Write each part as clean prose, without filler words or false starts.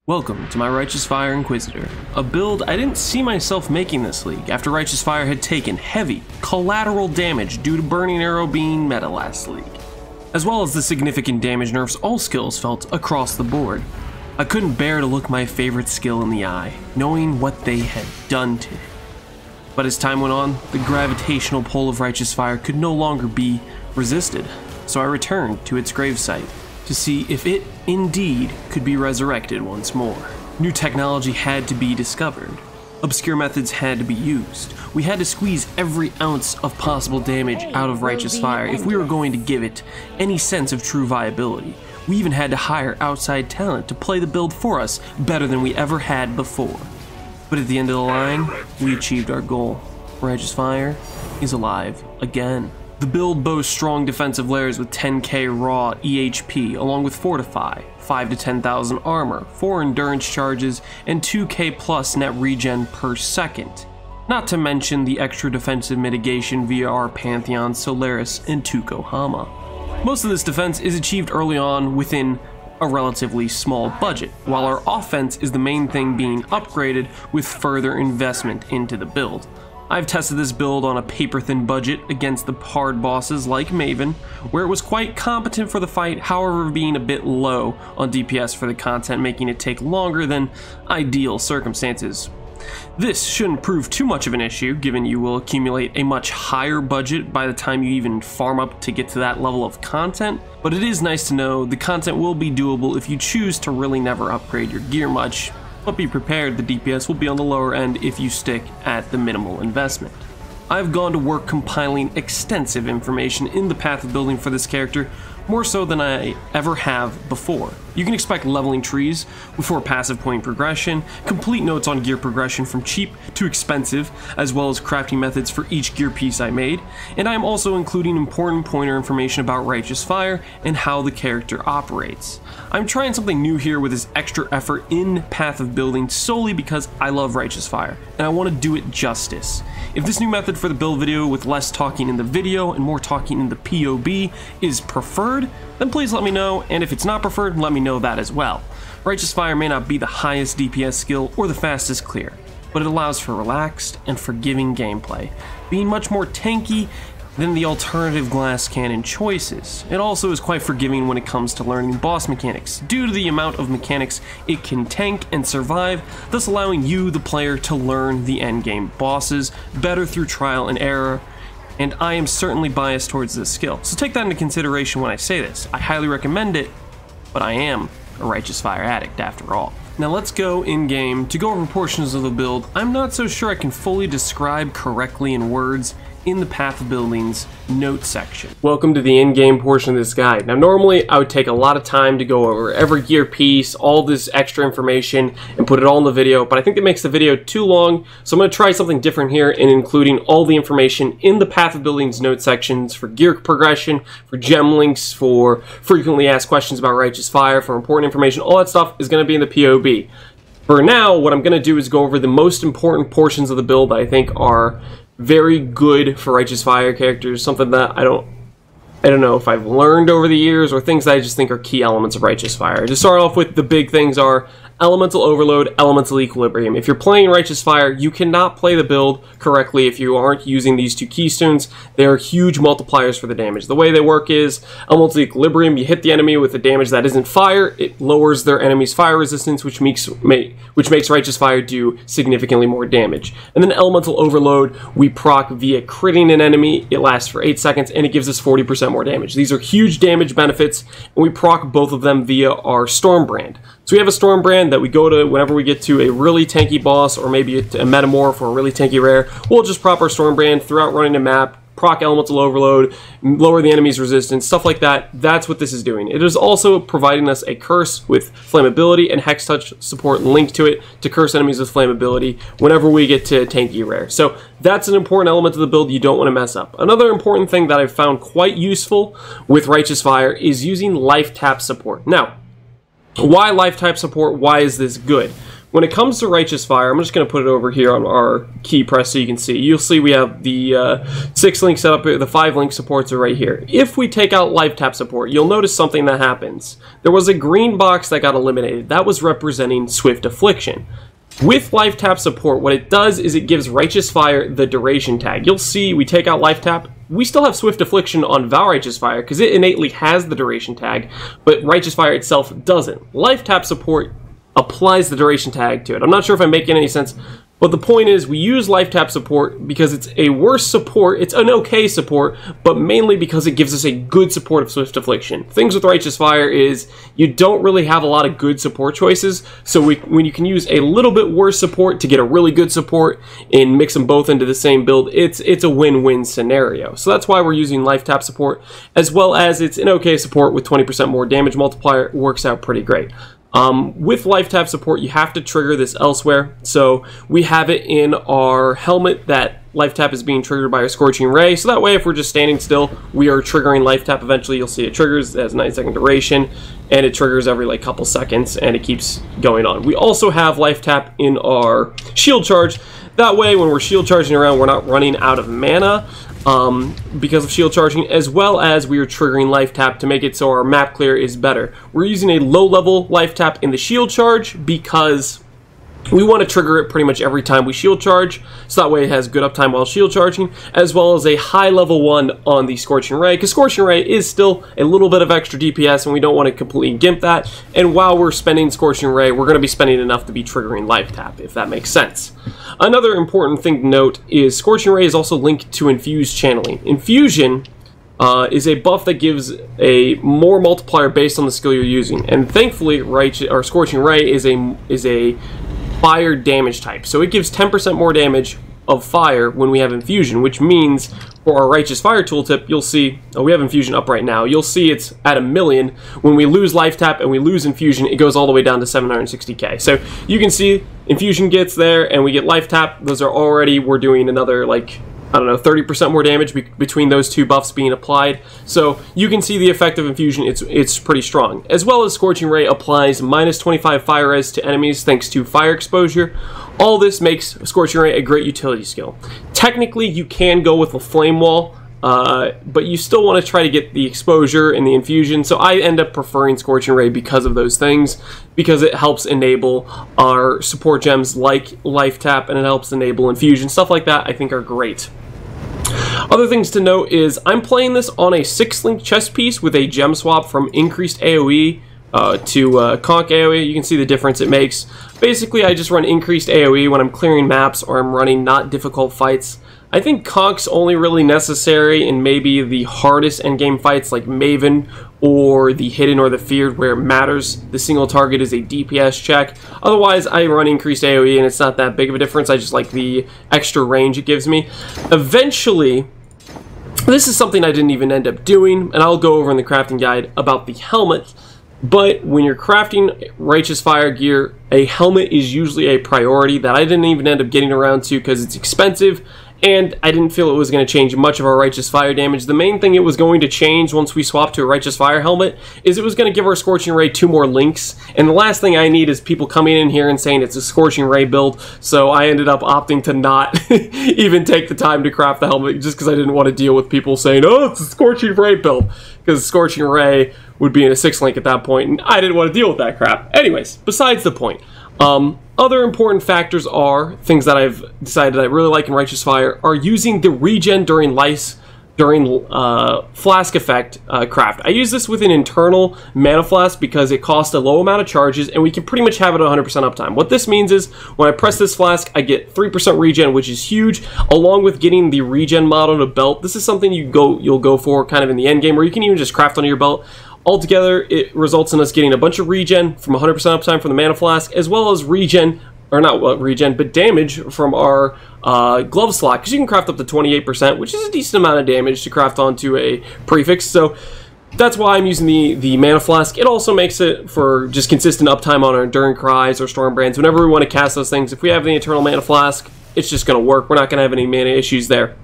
Welcome to my Righteous Fire Inquisitor, a build I didn't see myself making this league after Righteous Fire had taken heavy, collateral damage due to Burning Arrow being meta last league, as well as the significant damage nerfs all skills felt across the board. I couldn't bear to look my favorite skill in the eye, knowing what they had done to it. But as time went on, the gravitational pull of Righteous Fire could no longer be resisted, so I returned to its gravesite to see if it indeed could be resurrected once more. New technology had to be discovered. Obscure methods had to be used. We had to squeeze every ounce of possible damage out of Righteous Fire if we were going to give it any sense of true viability. We even had to hire outside talent to play the build for us better than we ever had before. But at the end of the line, we achieved our goal. Righteous Fire is alive again. The build boasts strong defensive layers with 10k raw EHP, along with Fortify, 5 to 10,000 armor, 4 endurance charges, and 2k plus net regen per second. Not to mention the extra defensive mitigation via our Pantheon, Solaris, and Tuco Hama. Most of this defense is achieved early on within a relatively small budget, while our offense is the main thing being upgraded with further investment into the build. I've tested this build on a paper-thin budget against the hard bosses like Maven, where it was quite competent for the fight, however being a bit low on DPS for the content, making it take longer than ideal circumstances. This shouldn't prove too much of an issue, given you will accumulate a much higher budget by the time you even farm up to get to that level of content, but it is nice to know the content will be doable if you choose to really never upgrade your gear much. But be prepared, the DPS will be on the lower end if you stick at the minimal investment. I've gone to work compiling extensive information in the path of building for this character, more so than I ever have before. You can expect leveling trees before passive point progression, complete notes on gear progression from cheap to expensive, as well as crafting methods for each gear piece I made, and I am also including important pointer information about Righteous Fire and how the character operates. I'm trying something new here with this extra effort in path of building solely because I love Righteous Fire, and I want to do it justice. If this new method for the build video with less talking in the video and more talking in the POB is preferred, then please let me know, and if it's not preferred, let me know that as well. Righteous Fire may not be the highest DPS skill or the fastest clear, but it allows for relaxed and forgiving gameplay, being much more tanky than the alternative glass cannon choices. It also is quite forgiving when it comes to learning boss mechanics, due to the amount of mechanics it can tank and survive, thus allowing you, the player, to learn the endgame bosses better through trial and error, and I am certainly biased towards this skill, so take that into consideration when I say this. I highly recommend it, but I am a Righteous Fire addict after all. Now let's go in-game to go over portions of the build I'm not so sure I can fully describe correctly in words in the Path of Building's note section. Welcome to the in-game portion of this guide. Now normally I would take a lot of time to go over every gear piece, all this extra information, and put it all in the video, but I think it makes the video too long, so I'm going to try something different here in including all the information in the Path of Building's note sections for gear progression, for gem links, for frequently asked questions about Righteous Fire, for important information. All that stuff is going to be in the POB. For now, what I'm going to do is go over the most important portions of the build that I think are very good for Righteous Fire characters, something that I don't know if I've learned over the years, or things that I just think are key elements of Righteous Fire. To start off with, the big things are Elemental Overload, Elemental Equilibrium. If you're playing Righteous Fire, you cannot play the build correctly if you aren't using these two keystones. They are huge multipliers for the damage. The way they work is Elemental Equilibrium, you hit the enemy with a damage that isn't fire, it lowers their enemy's fire resistance, which makes Righteous Fire do significantly more damage. And then Elemental Overload, we proc via critting an enemy, it lasts for 8 seconds, and it gives us 40% more damage. These are huge damage benefits, and we proc both of them via our Storm Brand. So we have a Storm Brand that we go to whenever we get to a really tanky boss, or maybe a Metamorph or a really tanky rare. We'll just prop our Storm Brand throughout running the map, proc Elemental Overload, lower the enemy's resistance, stuff like that. That's what this is doing. It is also providing us a curse with flammability and Hex Touch support linked to it to curse enemies with flammability whenever we get to tanky rare. So that's an important element of the build you don't want to mess up. Another important thing that I've found quite useful with Righteous Fire is using Lifetap support. Now, why Lifetap support? Why is this good? when it comes to Righteous Fire, I'm just going to put it over here on our key press so you can see. You'll see we have the 6-link setup, the 5-link supports are right here. If we take out Lifetap support, you'll notice something that happens. There was a green box that got eliminated. That was representing Swift Affliction. With Lifetap support, what it does is it gives Righteous Fire the duration tag. You'll see we take out Lifetap. We still have Swift Affliction on Vaal Righteous Fire because it innately has the duration tag, but Righteous Fire itself doesn't. Lifetap support applies the duration tag to it. I'm not sure if I'm making any sense, but the point is we use Lifetap support because it's a worse support, it's an okay support, but mainly because it gives us a good support of Swift Affliction. Things with Righteous Fire is you don't really have a lot of good support choices, so when you can use a little bit worse support to get a really good support and mix them both into the same build, it's a win-win scenario. So that's why we're using Lifetap support, as well as it's an okay support with 20% more damage multiplier. It works out pretty great. With Lifetap support, you have to trigger this elsewhere. So we have it in our helmet that Lifetap is being triggered by a Scorching Ray. So that way, if we're just standing still, we are triggering Lifetap. Eventually, you'll see it triggers. It has a 9-second duration, and it triggers every like couple seconds, and it keeps going on. We also have Lifetap in our shield charge. That way, when we're shield charging around, we're not running out of mana. Because of shield charging, as well as we are triggering Lifetap to make it so our map clear is better. We're using a low-level Lifetap in the shield charge because we want to trigger it pretty much every time we shield charge, so that way it has good uptime while shield charging, as well as a high-level one on the Scorching Ray, because Scorching Ray is still a little bit of extra DPS, and we don't want to completely gimp that, and while we're spending Scorching Ray, we're going to be spending enough to be triggering Lifetap, if that makes sense. Another important thing to note is Scorching Ray is also linked to Infuse channeling. Infusion is a buff that gives a more multiplier based on the skill you're using, and thankfully, Scorching Ray is a fire damage type, so it gives 10% more damage of fire when we have Infusion, which means for our Righteous Fire tooltip, you'll see, we have Infusion up right now, you'll see it's at 1,000,000. When we lose Lifetap and we lose Infusion, it goes all the way down to 760k. So you can see Infusion gets there and we get Lifetap. Those are already, we're doing another like, I don't know, 30% more damage between those two buffs being applied. So you can see the effect of Infusion, it's pretty strong. As well as Scorching Ray applies minus 25 fire res to enemies thanks to fire exposure. All this makes Scorching Ray a great utility skill. Technically, you can go with a Flame Wall, but you still want to try to get the exposure and the Infusion, so I end up preferring Scorching Ray because of those things, because it helps enable our support gems like Lifetap, and it helps enable Infusion. Stuff like that I think are great. Other things to note is I'm playing this on a 6-link chest piece with a gem swap from increased AoE to Conc AoE. You can see the difference it makes. Basically, I just run increased AoE when I'm clearing maps or I'm running not difficult fights. I think Conc's only really necessary in maybe the hardest endgame fights like Maven or the Hidden or the Feared, where it matters. The single target is a DPS check. Otherwise, I run increased AoE and it's not that big of a difference. I just like the extra range it gives me. Eventually, this is something I didn't even end up doing, and I'll go over in the crafting guide about the helmet. But when you're crafting Righteous Fire gear, a helmet is usually a priority that I didn't even end up getting around to because it's expensive, and I didn't feel it was going to change much of our Righteous Fire damage. The main thing it was going to change once we swapped to a Righteous Fire helmet is it was going to give our Scorching Ray 2 more links, and the last thing I need is people coming in here and saying it's a Scorching Ray build, so I ended up opting to not even take the time to craft the helmet just because I didn't want to deal with people saying, oh, it's a Scorching Ray build, because Scorching Ray would be in a 6-link at that point, and I didn't want to deal with that crap. Anyways, besides the point. Other important factors are, things that I've decided I really like in Righteous Fire, are using the regen during Flask effect craft. I use this with an internal mana flask because it costs a low amount of charges and we can pretty much have it at 100% uptime. What this means is when I press this flask, I get 3% regen, which is huge, along with getting the regen model to belt. This is something you'll go for kind of in the end game, or you can even just craft onto your belt. Altogether, it results in us getting a bunch of regen from 100% uptime from the mana flask, as well as regen, or not regen, but damage from our glove slot, because you can craft up to 28%, which is a decent amount of damage to craft onto a prefix. So that's why I'm using the mana flask. It also makes it for just consistent uptime on our Enduring Cries or Stormbrands. Whenever we want to cast those things, if we have the internal mana flask, it's just going to work. We're not going to have any mana issues there.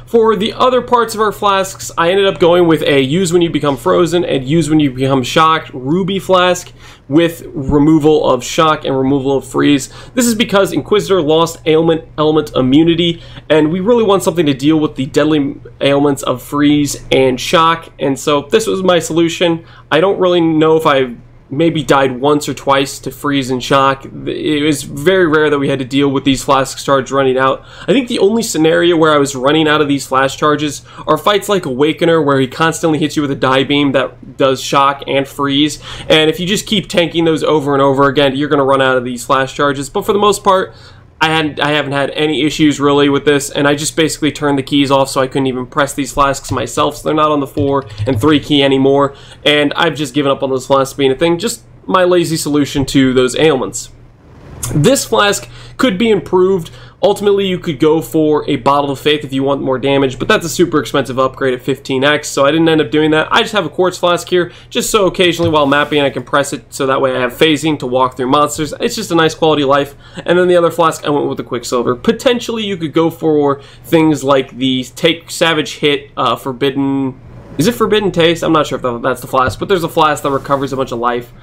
For the other parts of our flasks, I ended up going with a use when you become frozen and use when you become shocked ruby flask with removal of shock and removal of freeze. This is because Inquisitor lost element immunity, and we really want something to deal with the deadly ailments of freeze and shock, and so this was my solution. I don't really know if I maybe died once or twice to freeze and shock. It was very rare that we had to deal with these flask charges running out. I think the only scenario where I was running out of these flash charges are fights like Awakener, where he constantly hits you with a die beam that does shock and freeze, and if you just keep tanking those over and over again, you're going to run out of these flash charges. But for the most part, I haven't had any issues really with this, and I just basically turned the keys off so I couldn't even press these flasks myself, so they're not on the 4 and 3 key anymore, and I've just given up on those flasks being a thing. Just my lazy solution to those ailments. This flask could be improved. Ultimately, you could go for a Bottle of Faith if you want more damage, but that's a super expensive upgrade at 15x, so I didn't end up doing that. I just have a Quartz Flask here, just so occasionally while mapping I can press it, so that way I have phasing to walk through monsters. It's just a nice quality of life. And then the other flask, I went with the Quicksilver. Potentially, you could go for things like the Take Savage Hit, Forbidden... Is it Forbidden Taste? I'm not sure if that's the flask, but there's a flask that recovers a bunch of life.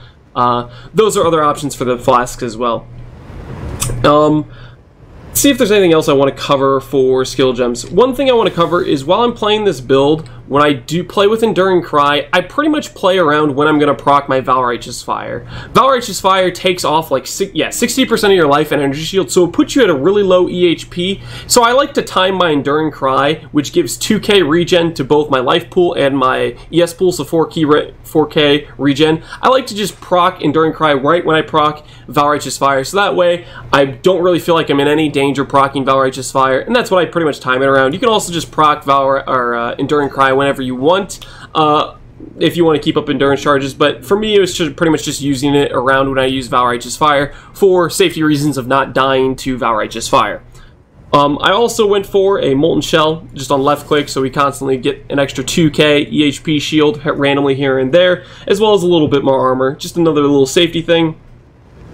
Those are other options for the flasks as well. See if there's anything else I want to cover for skill gems. One thing I want to cover is while I'm playing this build, when I do play with Enduring Cry, I pretty much play around when I'm going to proc my Vaal Righteous Fire. Vaal Righteous Fire takes off like 60% of your life and energy shield, so it puts you at a really low EHP. So I like to time my Enduring Cry, which gives 2k regen to both my life pool and my ES pool, so 4k regen. I like to just proc Enduring Cry right when I proc Vaal Righteous Fire, so that way I don't really feel like I'm in any danger proccing Vaal Righteous Fire, and that's what I pretty much time it around. You can also just proc Enduring Cry whenever you want, if you want to keep up endurance charges, but for me it was just pretty much just using it around when I use Vaal Righteous Fire for safety reasons of not dying to Vaal Righteous Fire. I also went for a Molten Shell, just on left click, so we constantly get an extra 2k EHP shield randomly here and there, as well as a little bit more armor, just another little safety thing.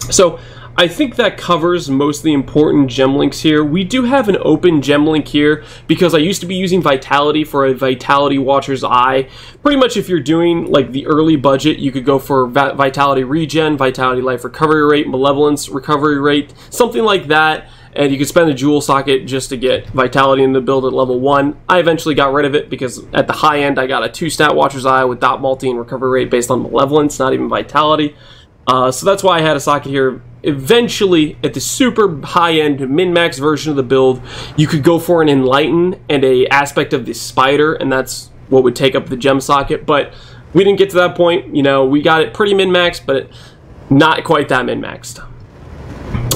So I think that covers most of the important gem links here. We do have an open gem link here because I used to be using Vitality for a Vitality Watcher's Eye. Pretty much if you're doing like the early budget, you could go for Vitality Regen, Vitality Life Recovery Rate, Malevolence Recovery Rate, something like that. And you could spend a jewel socket just to get Vitality in the build at level 1. I eventually got rid of it because at the high end I got a 2-stat Watcher's Eye with dot multi and recovery rate based on Malevolence, not even Vitality. So that's why I had a socket here. Eventually, at the super high-end min-max version of the build, you could go for an Enlighten and a aspect of the Spider, and that's what would take up the gem socket, but we didn't get to that point. You know, we got it pretty min-maxed, but not quite that min-maxed.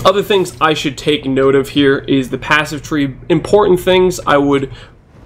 Other things I should take note of here is the passive tree. Important things I would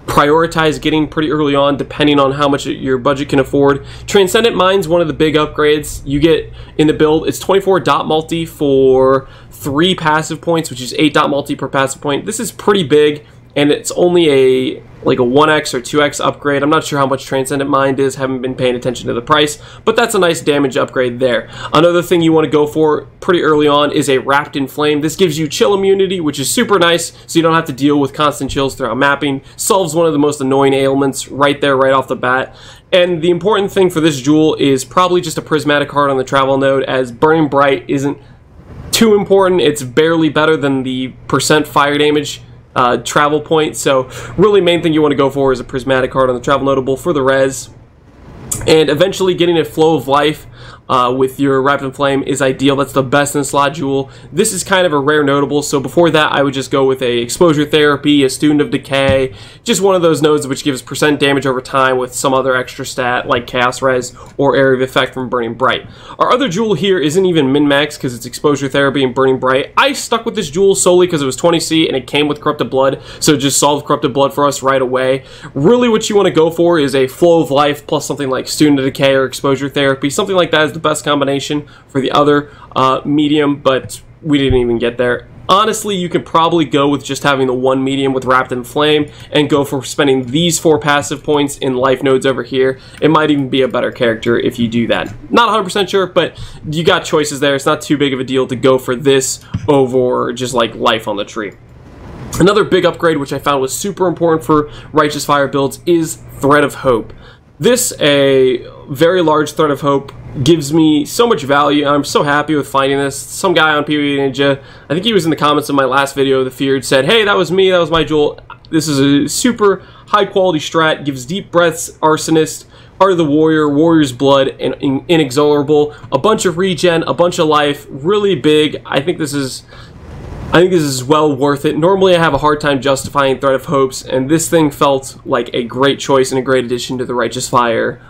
prioritize getting pretty early on depending on how much your budget can afford. Transcendent Mine's one of the big upgrades you get in the build. It's 24 dot multi for 3 passive points, which is 8 dot multi per passive point. This is pretty big, and it's only a 1x or 2x upgrade. I'm not sure how much Transcendent Mind is, haven't been paying attention to the price, but that's a nice damage upgrade there. Another thing you want to go for pretty early on is a Wrapped in Flame. This gives you chill immunity, which is super nice, so you don't have to deal with constant chills throughout mapping. Solves one of the most annoying ailments right there, right off the bat. And the important thing for this jewel is probably just a prismatic heart on the travel node, as Burning Bright isn't too important. It's barely better than the % fire damage travel point, so really main thing you want to go for is a prismatic card on the travel notable for the res, and eventually getting a Flow of Life with your Wrapped in Flame is ideal. That's the best in slot jewel. This is kind of a rare notable, so before that I would just go with a Exposure Therapy, a Student of Decay, just one of those nodes which gives % damage over time with some other extra stat like Chaos Res or Area of Effect from Burning Bright. Our other jewel here isn't even min-max because it's Exposure Therapy and Burning Bright. I stuck with this jewel solely because it was 20C and it came with Corrupted Blood, so it just solved Corrupted Blood for us right away. Really what you want to go for is a Flow of Life plus something like Student of Decay or Exposure Therapy. Something like that is the best combination for the other medium, but we didn't even get there. Honestly, you could probably go with just having the one medium with Wrapped in Flame and go for spending these 4 passive points in life nodes over here. It might even be a better character if you do that. Not 100% sure, but you got choices there. It's not too big of a deal to go for this over just like life on the tree. Another big upgrade which I found was super important for Righteous Fire builds is Thread of Hope. This, a very large Thread of Hope, gives me so much value. I'm so happy with finding this. Some guy on PvE Ninja, I think he was in the comments of my last video, The Feared, said, hey, that was me, that was my jewel. This is a super high quality strat, gives Deep Breaths, Arsonist, Art of the Warrior, Warrior's Blood, and Inexorable, a bunch of regen, a bunch of life, really big. I think this is well worth it. Normally I have a hard time justifying Thread of Hopes, and this thing felt like a great choice and a great addition to the Righteous Fire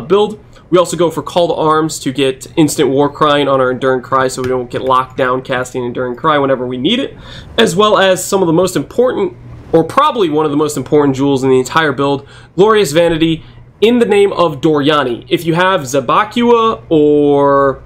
build. We also go for Call to Arms to get instant War Crying on our Enduring Cry so we don't get locked down casting Enduring Cry whenever we need it, as well as some of the most important, or probably one of the most important jewels in the entire build, Glorious Vanity, in the name of Doriani. If you have Zabakua, or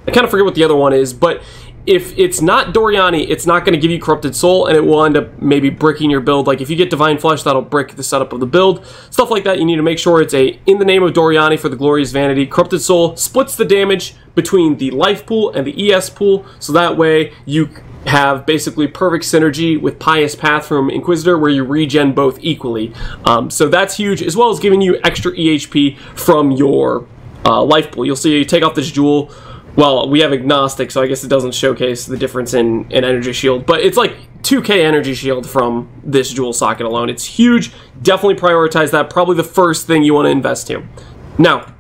I kind of forget what the other one is, but if it's not Doriani, it's not going to give you Corrupted Soul, and it will end up maybe bricking your build. Like if you get Divine Flesh, that'll brick the setup of the build. Stuff like that, you need to make sure it's a in the name of Doriani for the Glorious Vanity. Corrupted Soul splits the damage between the life pool and the ES pool, so that way you have basically perfect synergy with Pious Path from Inquisitor, where you regen both equally. So that's huge, as well as giving you extra EHP from your life pool. You'll see you take off this jewel. Well, we have Agnostic, so I guess it doesn't showcase the difference in Energy Shield, but it's like 2k Energy Shield from this jewel socket alone. It's huge. Definitely prioritize that. Probably the first thing you want to invest in. Now,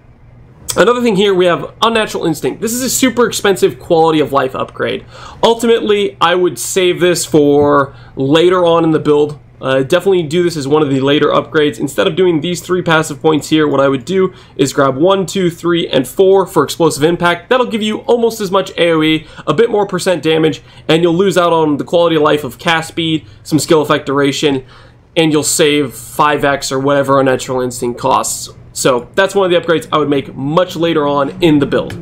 another thing here, we have Unnatural Instinct. This is a super expensive quality of life upgrade. Ultimately, I would save this for later on in the build. Definitely do this as one of the later upgrades. Instead of doing these 3 passive points here, what I would do is grab 1, 2, 3, and 4 for Explosive Impact. That'll give you almost as much AoE, a bit more % damage, and you'll lose out on the quality of life of cast speed, some skill effect duration, and you'll save 5x or whatever Unnatural Instinct costs. So that's one of the upgrades I would make much later on in the build.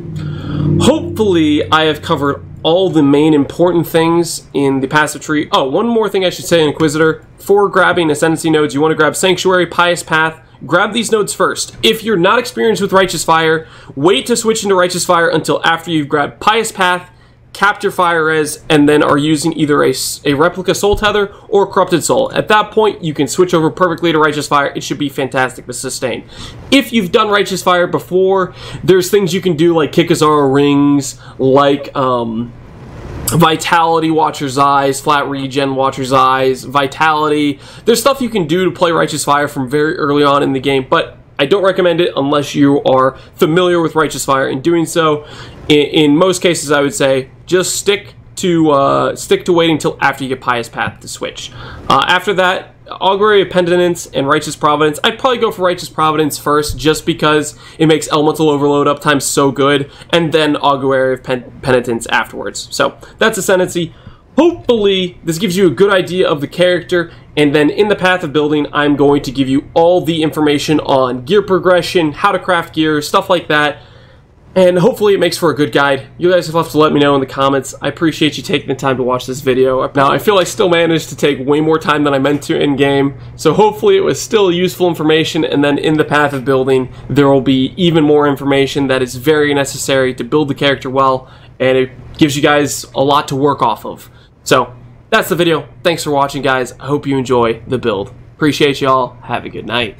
Hopefully I have covered all the main important things in the passive tree. Oh, one more thing I should say in Inquisitor. For grabbing Ascendancy nodes, you want to grab Sanctuary, Pious Path. Grab these nodes first. If you're not experienced with Righteous Fire, wait to switch into Righteous Fire until after you've grabbed Pious Path, Capture Fire Res, and then are using either a Replica Soul Tether or Corrupted Soul. At that point, you can switch over perfectly to Righteous Fire. It should be fantastic to sustain. If you've done Righteous Fire before, there's things you can do like Kikazara Rings, like Vitality, Watcher's Eyes, Flat Regen, Watcher's Eyes, Vitality. There's stuff you can do to play Righteous Fire from very early on in the game, but I don't recommend it unless you are familiar with Righteous Fire. In doing so, in most cases, I would say just stick to waiting until after you get Pious Path to switch. After that, Augury of Penitence and Righteous Providence. I'd probably go for Righteous Providence first, just because it makes Elemental Overload uptime so good, and then Augury of Penitence afterwards. So that's Ascendancy. Hopefully this gives you a good idea of the character, and then in the path of building, I'm going to give you all the information on gear progression, how to craft gear, stuff like that. And hopefully it makes for a good guide. You guys will have to let me know in the comments. I appreciate you taking the time to watch this video. Now, I feel I still managed to take way more time than I meant to in-game, so hopefully it was still useful information, and then in the path of building, there will be even more information that is very necessary to build the character well, and it gives you guys a lot to work off of. So, that's the video. Thanks for watching, guys. I hope you enjoy the build. Appreciate y'all. Have a good night.